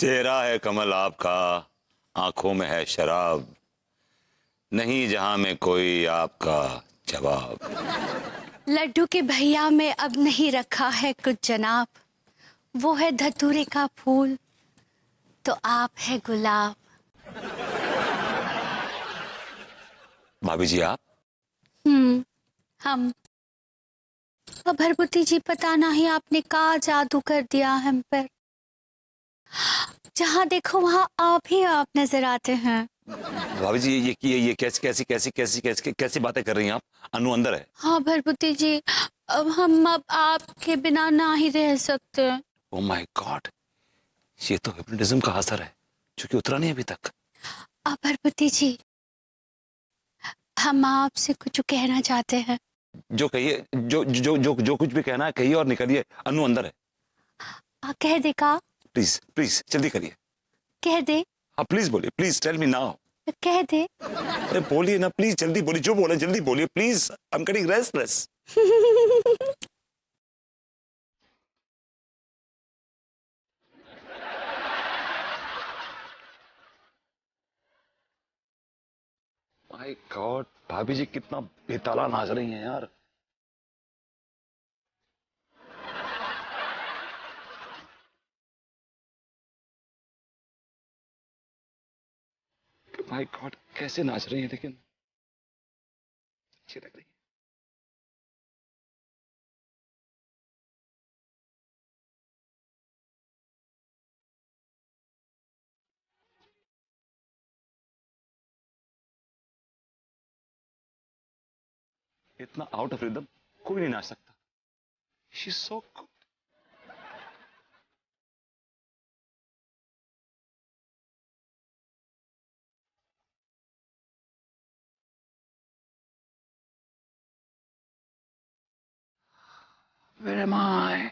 चेहरा है कमल आपका, आंखों में है शराब, नहीं जहां में कोई आपका जवाब। लड्डू के भैया में अब नहीं रखा है कुछ जनाब, वो है धतूरे का फूल तो आप है गुलाब। भाभी जी आप? हम अब भरभूति जी, पता नहीं आपने क्या जादू कर दिया हम पर। जहाँ देखो वहाँ आप ही आप नजर आते हैं। भाभी जी ये कैसी कैसी कैसी कैसी कैसी कैसी बातें कर रही हैं आप? अनु अंदर है। हाँ भरभूति जी, अब आपके बिना ना ही रह सकते। ओह माय गॉड, ये तो हिप्नोटिज्म का असर है जो कि उतरा नहीं अभी तक। अब भरभूति जी, हम आपसे कुछ कहना चाहते हैं। जो कहिए, जो कुछ भी कहना है कहिए और निकलिए। अनु अंदर है। कह दे का? प्लीज प्लीज जल्दी करिए। कह दे। हाँ प्लीज बोलिए, प्लीज टेल मी नाउ। कह दे। अरे बोलिए ना प्लीज, जल्दी बोलिए, जो बोले जल्दी बोलिए please, I am getting restless. My God, भाभी जी कितना बेताला नाच रही हैं यार। माय गॉड, कैसे नाच रही हैं, लेकिन अच्छी लग रही है। इतना आउट ऑफ रिदम कोई नहीं नाच सकता। She is so good. Where am I?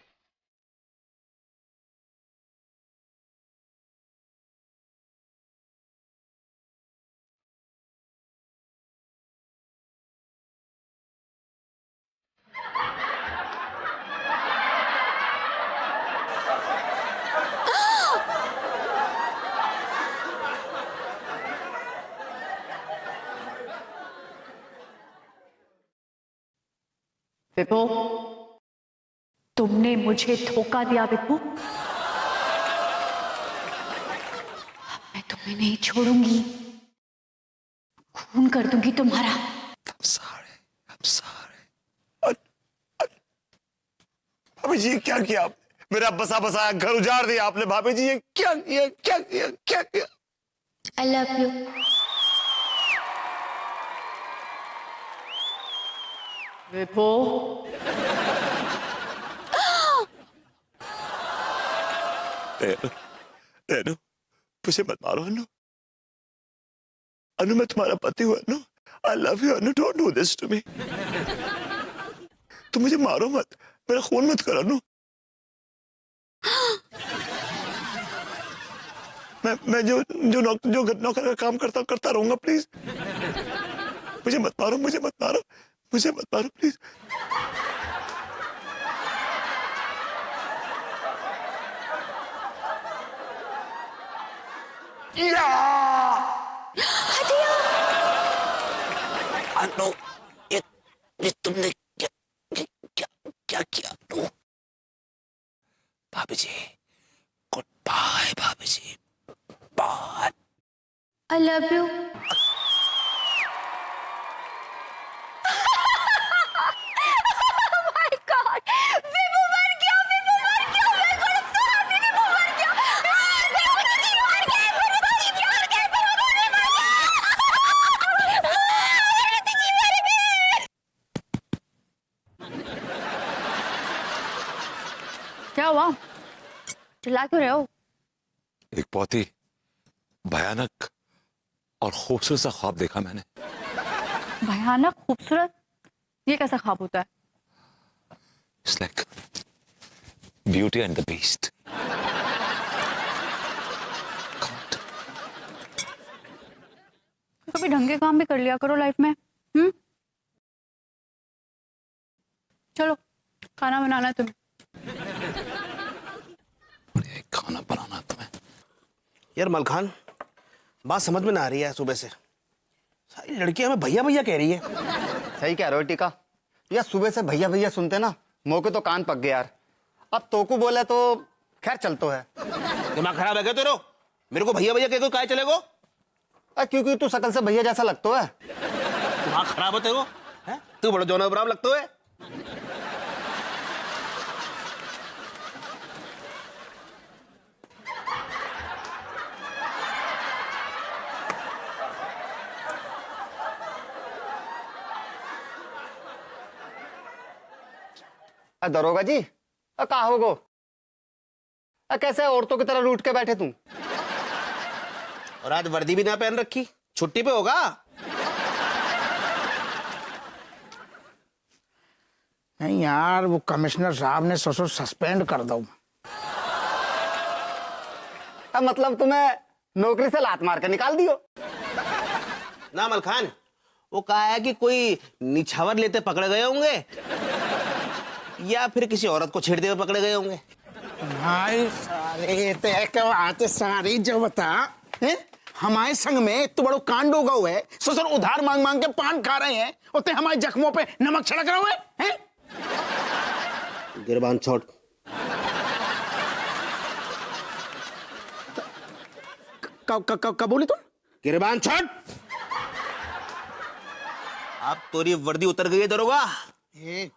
विभो, तुमने मुझे धोखा दिया विभो। मैं तुम्हें नहीं छोड़ूंगी, खून कर दूंगी तुम्हारा। I'm sorry, I'm sorry. भाभी जी ये क्या किया आपने? मेरा बसा बसाया घर उजाड़ दिया आपने। भाभी जी ये क्या किया, क्या किया, क्या किया? I love you. विभो, अनु, मुझे मत मारो अनु। अनु मैं तुम्हारा पति हूँ Anu. I love you Anu, don't do this to me. तुम मुझे मारो मत, मेरा खून मत करो अनु। मैं जो नौकर का काम करता रहूंगा, प्लीज। मुझे मत मारो, मुझे मत मारो, मुझे मत मारो प्लीज। अनु, ये तुमने क्या क्या क्या क्या किया अनु? भाभी जी गुड बाय, भाभी जी बाय। I love you. क्या हुआ? चिल्ला क्यों रहे हो? एक बहुत ही भयानक और खूबसूरत सा ख्वाब देखा मैंने। भयानक खूबसूरत? ये कैसा ख्वाब होता है? It's like Beauty and the Beast. कभी ढंग के काम भी कर लिया करो लाइफ में। चलो खाना बनाना है तुम्हें। खाना बनाना तुम्हें? यार मलखान, बात समझ में ना आ रही है सुबह से। सारी लड़कियां हमें भैया भैया कह रही है। सही कह रहे हो टीका। यार सुबह से भैया भैया सुनते ना, मौके तो कान पक गए यार। अब तोकू बोले तो खैर चलतो है। दिमाग खराब है क्या तेरे? मेरे को भैया भैया कह के काय चलेगो? क्योंकि तू शकल से भैया जैसा लगतो है। दिमाग खराब है तेरे को? हैं? तू बड़ा जोना बराबर लगता है। दरोगा जी, कहा होगो? कैसे औरतों की तरह रूठ के बैठे तू? और आज वर्दी भी ना पहन रखी, छुट्टी पे होगा? नहीं यार, वो कमिश्नर साहब ने ससुर सस्पेंड कर दो। मतलब तुम्हें नौकरी से लात मार के निकाल दियो? ना मलखान, वो कहा है कि कोई निछावर लेते पकड़े गए होंगे या फिर किसी औरत को छेड़ते हुए पकड़े गए होंगे। भाई सारे ते आते सारी जो बता है? हमारे संग में तो बड़ो कांड होगा हुआ है। ससुर उधार मांग मांग के पान खा रहे हैं, उतने हमारे जख्मों पे नमक छिड़क रहे हुए हैं। गिरबान छोड़। कब बोली तुम? गिरबान छोड़। अब तोरी वर्दी उतर गई है दरोगा।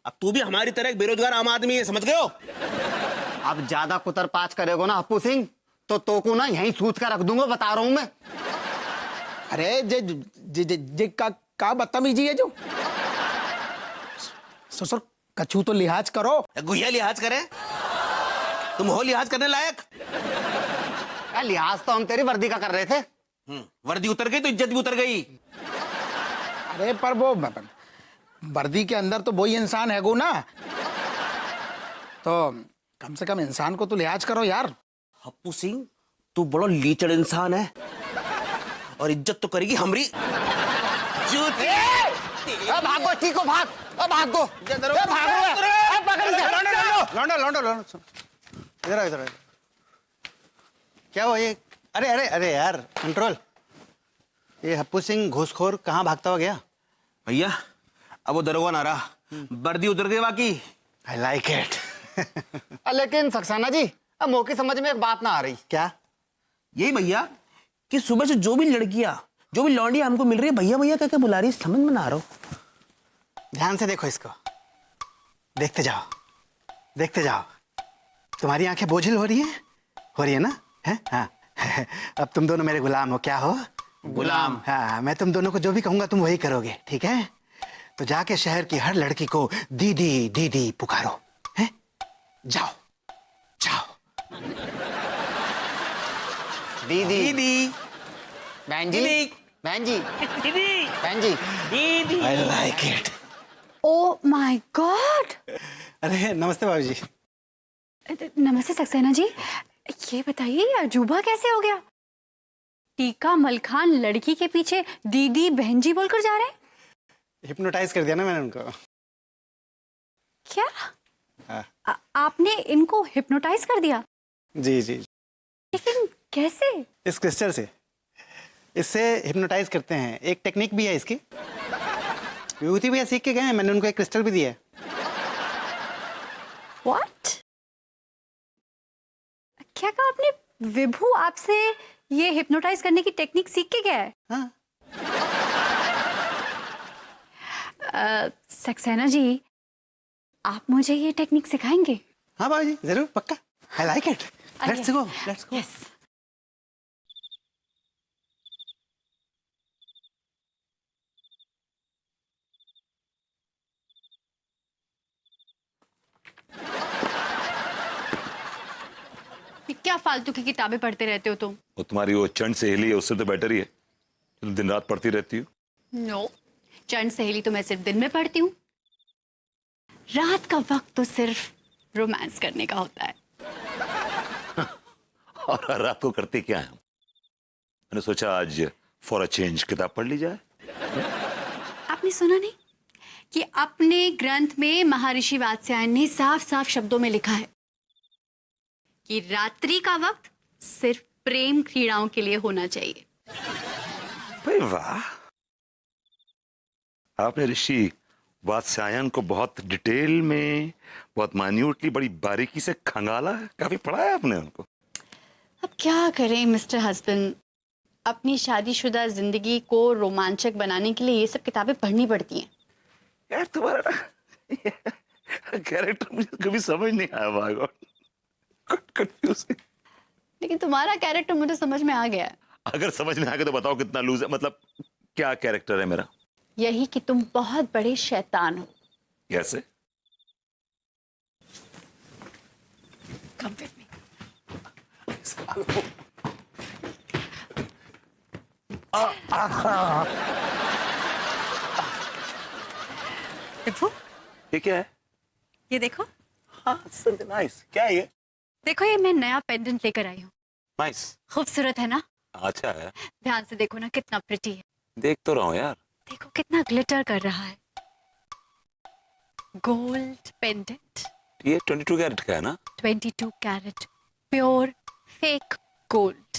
अब तू भी हमारी तरह एक बेरोजगार आम आदमी है, समझ गए हो? अब ज्यादा कुतर पाच करेगो ना हप्पू सिंह, तो तोकू ना यहीं सूत कर रख दूंगा, बता रहा हूं मैं। अरे जे का बदतमीजी है जो। ससुर कछू तो लिहाज करो। गुहिया लिहाज करे? तुम हो लिहाज करने लायक? लिहाज तो हम तेरी वर्दी का कर रहे थे। वर्दी उतर गई तो इज्जत भी उतर गई। अरे पर वो वर्दी के अंदर तो वही इंसान है गो ना, तो कम से कम इंसान को तो लिहाज करो यार। हप्पू सिंह, तू बड़ा लीचड़ इंसान है और इज्जत तो करेगी हमरी। भागो ठीक हो, भाग भागो। लौंडा लौंडा लौंडा सुन, इधर इधर। क्या हुआ ये? अरे अरे अरे यार, कंट्रोल। ये हप्पू सिंह घूसखोर कहाँ भागता हुआ गया? भैया अब वो दरोगा ना रहा, वर्दी उतर गई बाकी। आई लाइक इट। लेकिन सक्सेना जी, अब मौके समझ में एक बात ना आ रही। क्या? यही भैया कि सुबह से जो भी लड़कियां, जो भी लौंडियां हमको मिल रही है, भैया भैया कहकर बुला रही है, समझ में ना आ रहा हो। ध्यान से देखो इसको, देखते जाओ देखते जाओ। तुम्हारी आंखें बोझिल हो रही है ना? है? हाँ। अब तुम दोनों मेरे गुलाम हो। क्या हो? गुलाम। हाँ, मैं तुम दोनों को जो भी कहूंगा तुम वही करोगे, ठीक है? तो जाके शहर की हर लड़की को दीदी दीदी पुकारो, है? जाओ जाओ। दीदी दीदी, बहन जी, दीदी, बहन जी, दीदी, बहन जी। दीदी। आई like it. Oh my God. अरे नमस्ते बाबू जी। नमस्ते सक्सेना जी, ये बताइए ये अजूबा कैसे हो गया? टीका मलखान लड़की के पीछे दीदी बहन जी बोलकर जा रहे हैं। हिप्नोटाइज कर दिया ना मैंने उनको। क्या? हाँ। आपने इनको हिप्नोटाइज कर दिया? जी जी। लेकिन कैसे? इस क्रिस्टल से, इससे हिप्नोटाइज करते हैं। एक टेक्निक भी है इसकी। विभूति भैया सीख के गए हैं, मैंने उनको एक क्रिस्टल भी दिया है। What? क्या कहा आपने? विभू आपसे ये हिप्नोटाइज करने की टेक्निक सीख के गया है? हाँ। सक्सेना जी, आप मुझे ये टेक्निक सिखाएंगे? हाँ बाबू जी, जरूर, पक्का। आई like it. Let's go, let's go. Yes. क्या फालतू की किताबें पढ़ते रहते हो तुम? वो तुम्हारी वो चंड सहेली है, उससे तो बेटर ही है। तुम दिन रात पढ़ती रहती हो। नो, चंद सहेली तो मैं सिर्फ दिन में पढ़ती हूँ। रात का वक्त तो सिर्फ रोमांस करने का होता है। और हर रात को करते क्या है? मैंने सोचा आज फॉर अ चेंज किताब पढ़ ली जाए। आपने सुना नहीं कि अपने ग्रंथ में महर्षि वात्स्यायन ने साफ साफ शब्दों में लिखा है कि रात्रि का वक्त सिर्फ प्रेम क्रीड़ाओं के लिए होना चाहिए। भाई वाह, आपने ऋषि वात्स्यायन को बहुत डिटेल में, बहुत मान्यूटली, बड़ी बारीकी से खंगाला है। काफी पढ़ा है आपने उनको। अब क्या करें मिस्टर हस्बैंड, अपनी शादीशुदा जिंदगी को रोमांचक बनाने के लिए ये सब किताबें पढ़नी पड़ती हैं। यार तुम्हारा कैरेक्टर मुझे कभी समझ नहीं आया। My God, confusing. लेकिन तुम्हारा कैरेक्टर मुझे समझ में आ गया है। अगर समझ में आ गया तो बताओ कितना लूज है, मतलब क्या कैरेक्टर है मेरा? यही कि तुम बहुत बड़े शैतान हो। कैसे? Come with me. विभू, ये क्या है? ये देखो। हाँ, नाइस। क्या है ये? देखो, ये मैं नया पेंडेंट लेकर आई हूँ। नाइस। खूबसूरत है ना? अच्छा है। ध्यान से देखो ना, कितना प्रिटी है। देख तो रहा हूँ यार। देखो कितना ग्लिटर कर रहा है। Gold pendant. ये 22 कैरेट का है ना? 22 कैरेट प्योर फेक गोल्ड।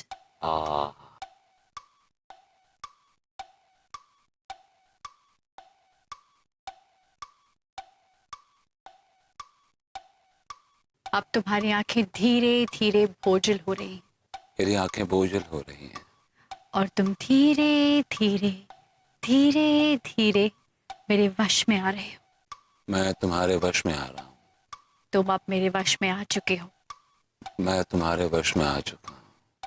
अब तुम्हारी आंखें धीरे धीरे बोझल हो रही हैं। मेरी आंखें बोझल हो रही हैं। और तुम धीरे धीरे धीरे धीरे मेरे वश में आ रहे हो। मैं तुम्हारे वश में आ रहा हूँ। तुम अब मेरे वश में आ चुके हो। मैं तुम्हारे वश में आ चुका हूँ।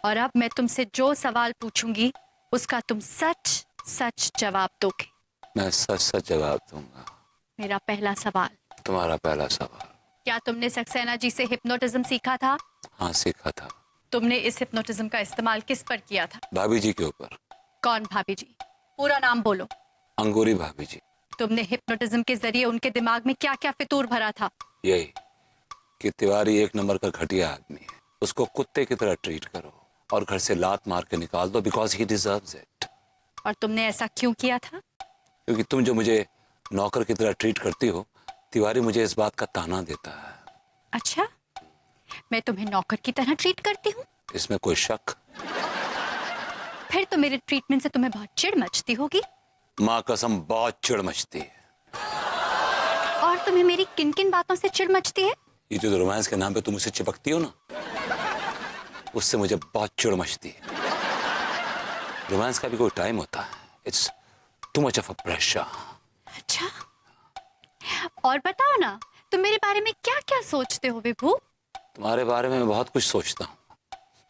और अब मैं तुमसे जो सवाल पूछूंगी उसका तुम सच सच जवाब दोगे। मैं सच सच जवाब दूंगा। मेरा पहला सवाल, तुम्हारा पहला सवाल। क्या तुमने सक्सेना जी से हिप्नोटिज्म सीखा था? हाँ, सीखा था। तुमने इस हिप्नोटिज्म का इस्तेमाल किस पर किया था? भाभी जी के ऊपर। कौन भाभी जी? पूरा नाम बोलो। अंगूरी भाभी जी। तुमने हिप्नोटिज्म के जरिए उनके दिमाग में क्या क्या फितूर भरा था? यही कि तिवारी एक नंबर का घटिया आदमी है, उसको कुत्ते की तरह ट्रीट करो और घर से लात मार के निकाल दो, बिकॉज ही डिजर्व्स इट। और तुमने ऐसा क्यों किया था? क्योंकि तुम जो मुझे नौकर की तरह ट्रीट करती हो, तिवारी मुझे इस बात का ताना देता है। अच्छा, मैं तुम्हें नौकर की तरह ट्रीट करती हूँ? इसमें कोई शक? फिर तो मेरे ट्रीटमेंट से तुम्हें बहुत चिढ़ मचती होगी। माँ कसम, बहुत चिढ़ मचती है। और तुम्हें मेरी किन किन बातों से चिढ़ मचती है? ये जो रोमांस के नाम पे तुम मुझसे चिपकती हो ना, उससे मुझे बहुत चिढ़ मचती है। रोमांस का भी कोई टाइम होता है। It's too much of a pressure. अच्छा, और बताओ ना, तुम मेरे बारे में क्या क्या सोचते हो विभू? तुम्हारे बारे में मैं बहुत कुछ सोचता हूँ,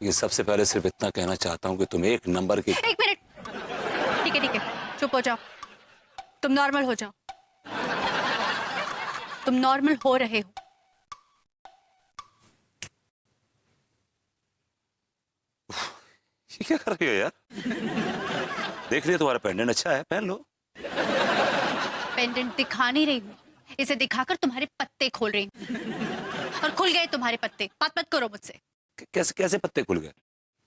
लेकिन सबसे पहले सिर्फ इतना कहना चाहता हूँ कि तुम एक नंबर की। एक मिनट, ठीक है, चुप हो जाओ। तुम नॉर्मल हो जाओ। तुम नॉर्मल हो रहे हो। ये क्या कर रही हो यार? देख रही हो तुम्हारा पेंडेंट अच्छा है, पहन लो। पेंडेंट दिखा नहीं रही हूँ, इसे दिखाकर तुम्हारे पत्ते खोल रही हूँ। और खुल गए तुम्हारे पत्ते। बात मत करो मुझसे। कैसे कैसे पत्ते खुल गए?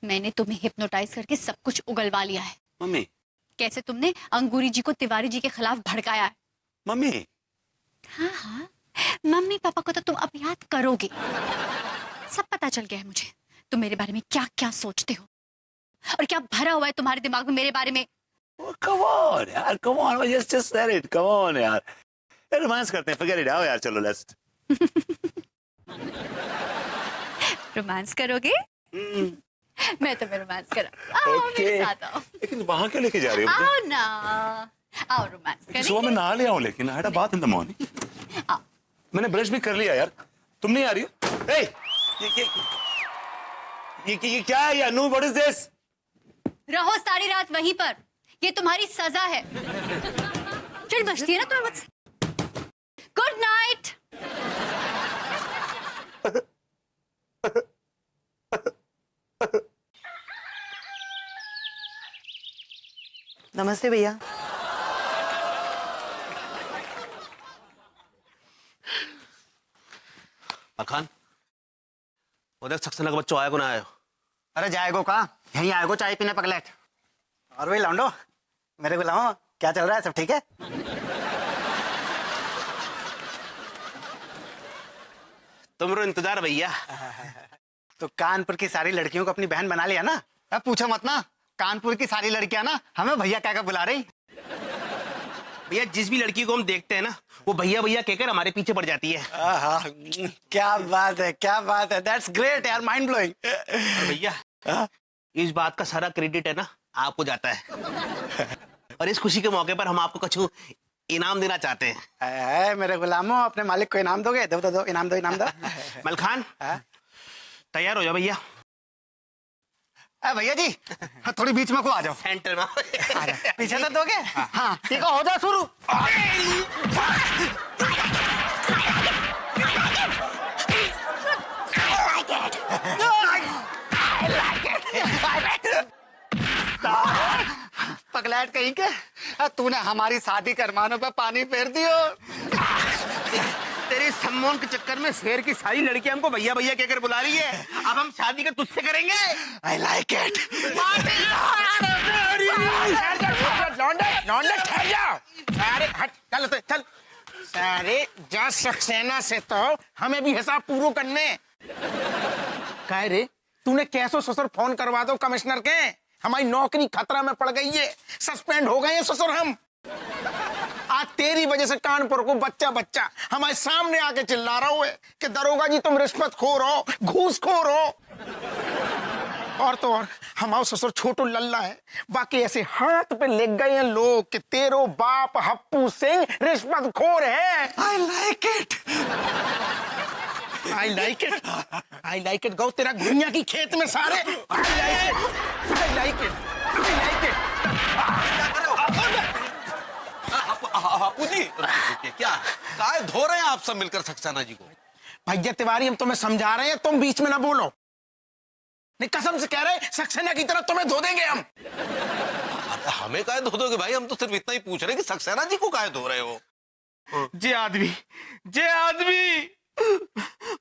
मैंने तुम्हें हिप्नोटाइज करके सब कुछ उगलवा लिया है। मम्मी। कैसे तुमने अंगूरी जी को तिवारी जी के खिलाफ भड़काया है। मम्मी। हाँ, मम्मी पापा को तो तुम अब याद करोगे। सब पता चल गया है मुझे, तुम मेरे बारे में क्या क्या सोचते हो और क्या भरा हुआ है तुम्हारे दिमाग में मेरे बारे में। Come on यार, come on, just said it, come on यार। रोमांस करते हैं, forget it, आओ यार, चलो लेट्स। रोमांस करोगे? मैं तुम्हें रोमांस करा। आओ मेरे साथ आओ। लेकिन वहां क्या लेके जा रही हो? आओ ना, आओ रोमांस करेंगे। सुबह मैं नहा लिया हूँ, लेकिन I had a bath in the morning। आओ। मैंने ब्रश भी कर लिया यार। तुम नहीं आ रही हो? Hey, ये क्या है? अनु, what is this? रहो सारी रात वहीं पर, ये तुम्हारी सजा है। चिढ़ मचती है ना तुम्हें मुझसे। Good night. नमस्ते भैया। मखान, उधर सक्सेना का बच्चों आया को ना आयो? अरे जाएगो कहाँ, यहीं आएगो चाय पीने पगलेट। और वही लौंडो, मेरे गुलामो, क्या चल रहा है? सब ठीक है? तुमरो इंतजार भैया। तो कानपुर की सारी लड़कियों को अपनी बहन बना लिया ना? अब पूछो मत ना, कानपुर की सारी लड़कियां ना हमें भैया क्या बुला रही। भैया जिस भी लड़की को हम देखते हैं ना, वो भैया भैया कहकर हमारे पीछे पड़ जाती है। आहा, क्या बात है, क्या बात है, दैट्स ग्रेट यार, माइंड ब्लोइंग। और भैया इस बात का सारा क्रेडिट है ना आपको जाता है। और इस खुशी के मौके पर हम आपको कुछ इनाम देना चाहते हैं। मेरे गुलामों, अपने मालिक को इनाम दोगे? दो दो दो, इनाम दो, इनाम दो। मलखान तैयार हो जाओ भैया। भैया जी थोड़ी बीच में को आ जाओ। सेंटर में पीछे से दोगे? हाँ ठीक है, हो जाओ शुरू। पगलैट कहीं के, तूने हमारी शादी के अरमानों पे पानी फेर दियो। तेरे सम्मान के चक्कर में शहर की सारी लड़कियां हमको भैया भैया कहकर बुला रही है। अब हम शादी का तुझसे करेंगे। आई लाइक इट। लौंडे लौंडे ठहर जाओ। अरे हट, चल चल। अरे जा सक्सेना से तो हमें भी हिसाब पूरा करने। कह रे तूने कैसो ससुर फोन करवा दो कमिश्नर के, हमारी नौकरी खतरा में पड़ गई है, सस्पेंड हो गए हैं ससुर हम। आज तेरी वजह से कानपुर को बच्चा बच्चा हमारे सामने आके चिल्ला रहा है कि दरोगा जी तुम रिश्वतखोर हो, घूसखोर हो। और तो और हमारा ससुर छोटू लल्ला है, बाकी ऐसे हाथ पे लिख गए हैं लोग कि तेरो बाप हप्पू सिंह रिश्वतखोर है। I like it. I like it, I like it. गौ तेरा घुइया की खेत में सारे। I like it, I like it, I like it. Bapu ji क्या काय धो रहे हैं आप सब मिलकर सक्सेना जी को? भैया तिवारी हम तुम्हें समझा रहे हैं, तुम बीच में ना बोलो। नहीं कसम से कह रहे सक्सेना की तरफ तुम्हें धो देंगे हम। अरे हमें काय धो दोगे भाई? हम तो सिर्फ इतना ही पूछ रहे हैं कि सक्सेना जी को काय धो रहे हो? जे आदमी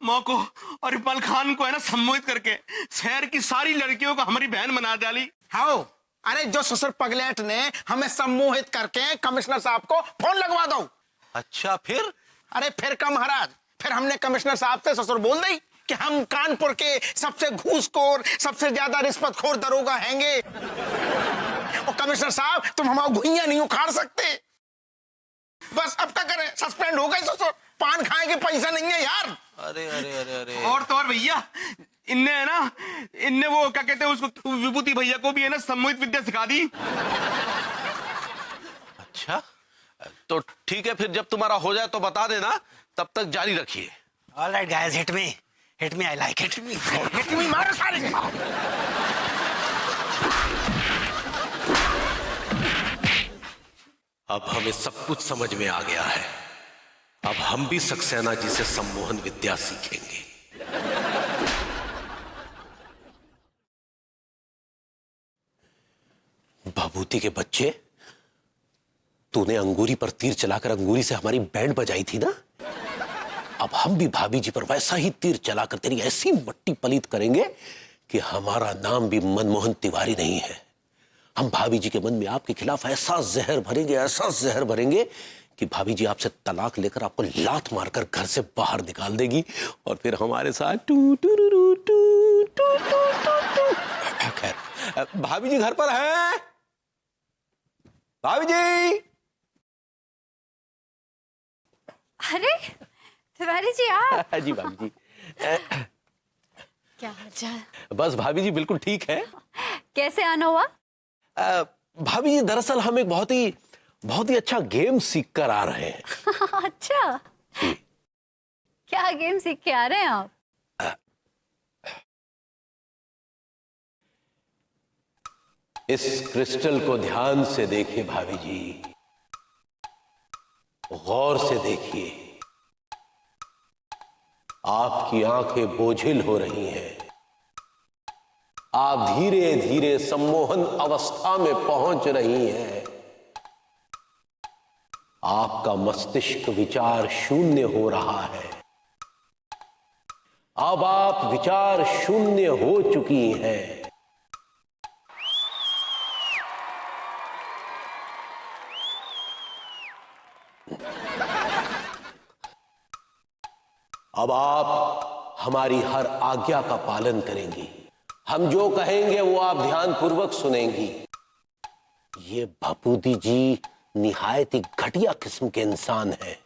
मौको और इकबाल खान को है ना सम्मोहित करके शहर की सारी लड़कियों को हमारी बहन बना डाली। हाँ, अरे जो ससुर पगलेट ने हमें सम्मोहित करके कमिश्नर साहब को फोन लगवा दो। अच्छा फिर? अरे फिर का महाराज, फिर हमने कमिश्नर साहब से ससुर बोल दी कि हम कानपुर के सबसे घूसखोर, सबसे ज्यादा रिश्वतखोर दरोगा हैंगे। और कमिश्नर साहब तुम हमारा घुइयां नहीं उखाड़ सकते। बस अब क्या करें, सस्पेंड हो गए ससुर, पान खाए के पैसा नहीं है यार। अरे अरे अरे अरे और तो और भैया इनने वो क्या कहते हैं उसको, विभूति भैया को भी है ना सम्मोहित विद्या सिखा दी। अच्छा तो ठीक है, फिर जब तुम्हारा हो जाए तो बता देना, तब तक जारी रखिए। Alright guys, hit me, I like it. Hit me, मारो सारे। अब हमें सब कुछ समझ में आ गया है। अब हम भी सक्सेना जी से सम्मोहन विद्या सीखेंगे। भभूति के बच्चे, तूने अंगूरी पर तीर चलाकर अंगूरी से हमारी बैंड बजाई थी ना, अब हम भी भाभी जी पर वैसा ही तीर चलाकर तेरी ऐसी मट्टी पलीत करेंगे कि हमारा नाम भी मनमोहन तिवारी नहीं है। हम भाभी जी के मन में आपके खिलाफ ऐसा जहर भरेंगे, ऐसा जहर भरेंगे कि भाभी जी आपसे तलाक लेकर आपको लात मारकर घर से बाहर निकाल देगी और फिर हमारे साथ टू टू टू टू टू टू टू। खैर, भाभी जी घर पर हैं? भाभी जी। अरे तिवारी जी आप। जी भाभी जी। क्या हालचाल? बस भाभी जी बिल्कुल ठीक है। कैसे आना हुआ? भाभी जी दरअसल हम एक बहुत ही अच्छा गेम सीख कर आ रहे हैं। अच्छा, क्या गेम सीख के आ रहे हैं आप? इस क्रिस्टल को ध्यान से देखिए भाभी जी, गौर से देखिए। आपकी आंखें बोझिल हो रही हैं। आप धीरे धीरे सम्मोहन अवस्था में पहुंच रही हैं। आपका मस्तिष्क विचार शून्य हो रहा है। अब आप विचार शून्य हो चुकी हैं। अब आप हमारी हर आज्ञा का पालन करेंगी। हम जो कहेंगे वो आप ध्यानपूर्वक सुनेंगी। ये भपूदी जी निहायत ही घटिया किस्म के इंसान हैं।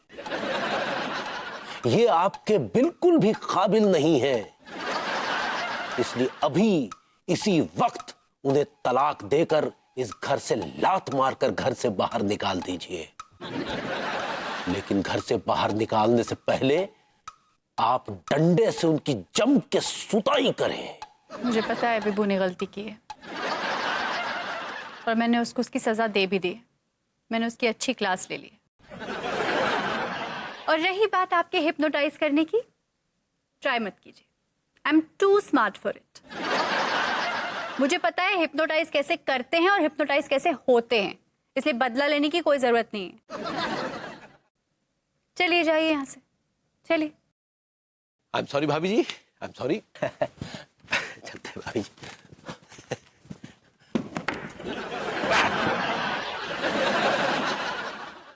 ये आपके बिल्कुल भी काबिल नहीं है, इसलिए अभी इसी वक्त उन्हें तलाक देकर इस घर से लात मारकर घर से बाहर निकाल दीजिए। लेकिन घर से बाहर निकालने से पहले आप डंडे से उनकी जम के सुताई करें। मुझे पता है विभू ने गलती की है और मैंने उसको उसकी सजा दे भी दी। मैंने उसकी अच्छी क्लास ले ली। और रही बात आपके हिप्नोटाइज करने की, ट्राई मत कीजिए। I am too smart for it. मुझे पता है हिप्नोटाइज कैसे करते हैं और हिप्नोटाइज कैसे होते हैं, इसलिए बदला लेने की कोई जरूरत नहीं है। चलिए जाइए यहां से, चलिए। आई एम सॉरी भाभी जी, आई एम सॉरी। चलते हैं भाभी जी।